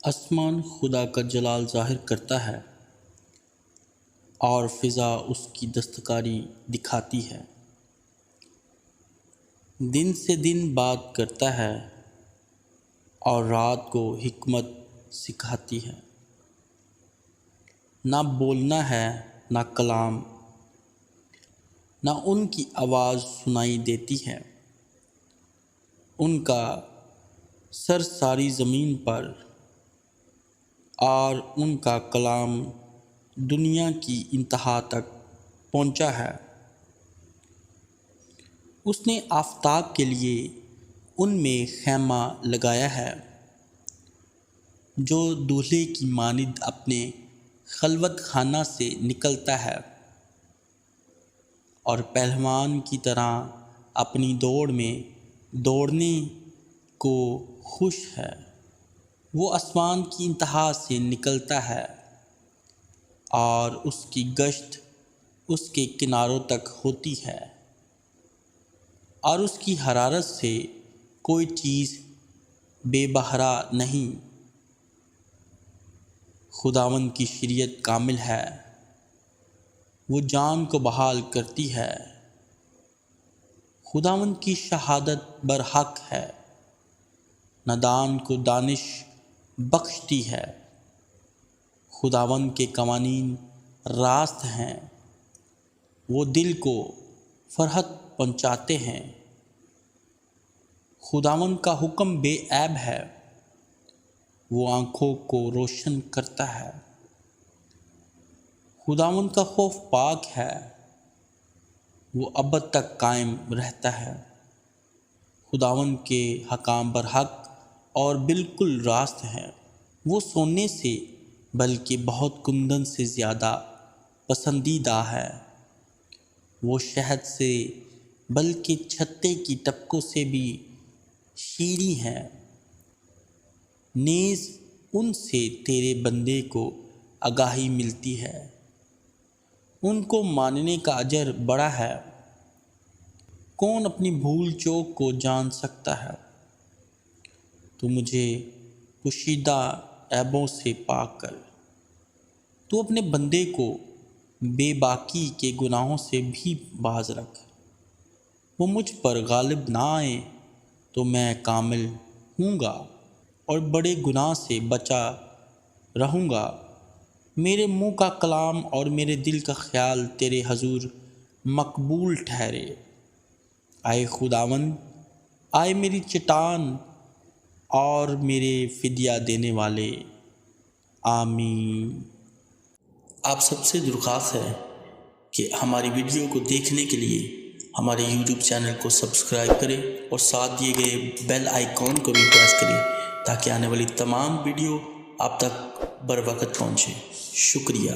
آسمان خدا کا جلال ظاہر کرتا ہے اور فضا اس کی دستکاری دکھاتی ہے۔ دن سے دن بات کرتا ہے اور رات کو حکمت سکھاتی ہے۔ نہ بولنا ہے نہ کلام، نہ ان کی آواز سنائی دیتی ہے۔ ان کا سر ساری زمین پر اور ان کا کلام دنیا کی انتہا تک پہنچا ہے۔ اس نے آفتاب کے لیے ان میں خیمہ لگایا ہے، جو دولہے کی مانند اپنے خلوت خانہ سے نکلتا ہے اور پہلوان کی طرح اپنی دوڑ میں دوڑنے کو خوش ہے۔ وہ آسمان کی انتہا سے نکلتا ہے اور اس کی گشت اس کے کناروں تک ہوتی ہے، اور اس کی حرارت سے کوئی چیز بے بہرا نہیں۔ خداوند کی شریعت کامل ہے، وہ جان کو بحال کرتی ہے۔ خداوند کی شہادت برحق ہے، نادان کو دانش بخشتی ہے۔ خداوند کے قوانین راست ہیں، وہ دل کو فرحت پہنچاتے ہیں۔ خداوند کا حکم بے عیب ہے، وہ آنکھوں کو روشن کرتا ہے۔ خداوند کا خوف پاک ہے، وہ ابد تک قائم رہتا ہے۔ خداوند کے احکام برحق اور بالکل راست ہیں، وہ سونے سے بلکہ بہت کندن سے زیادہ پسندیدہ ہے۔ وہ شہد سے بلکہ چھتے کی ٹپکوں سے بھی شیریں ہے۔ نیز ان سے تیرے بندے کو آگاہی ملتی ہے، ان کو ماننے کا اجر بڑا ہے۔ کون اپنی بھول چوک کو جان سکتا ہے؟ تو مجھے پوشیدہ عیبوں سے پاک کر۔ تو اپنے بندے کو بے باکی کے گناہوں سے بھی باز رکھ۔ وہ مجھ پر غالب نہ آئے تو میں کامل ہوں گا اور بڑے گناہ سے بچا رہوں گا۔ میرے منہ کا کلام اور میرے دل کا خیال تیرے حضور مقبول ٹھہرے۔ آئے خداوند، آئے میری چٹان اور میرے فدیہ دینے والے۔ آمین۔ آپ سب سے درخواست ہے کہ ہماری ویڈیو کو دیکھنے کے لیے ہمارے یوٹیوب چینل کو سبسکرائب کریں اور ساتھ دیے گئے بیل آئیکن کو بھی پریس کریں تاکہ آنے والی تمام ویڈیو آپ تک بر وقت پہنچے۔ شکریہ۔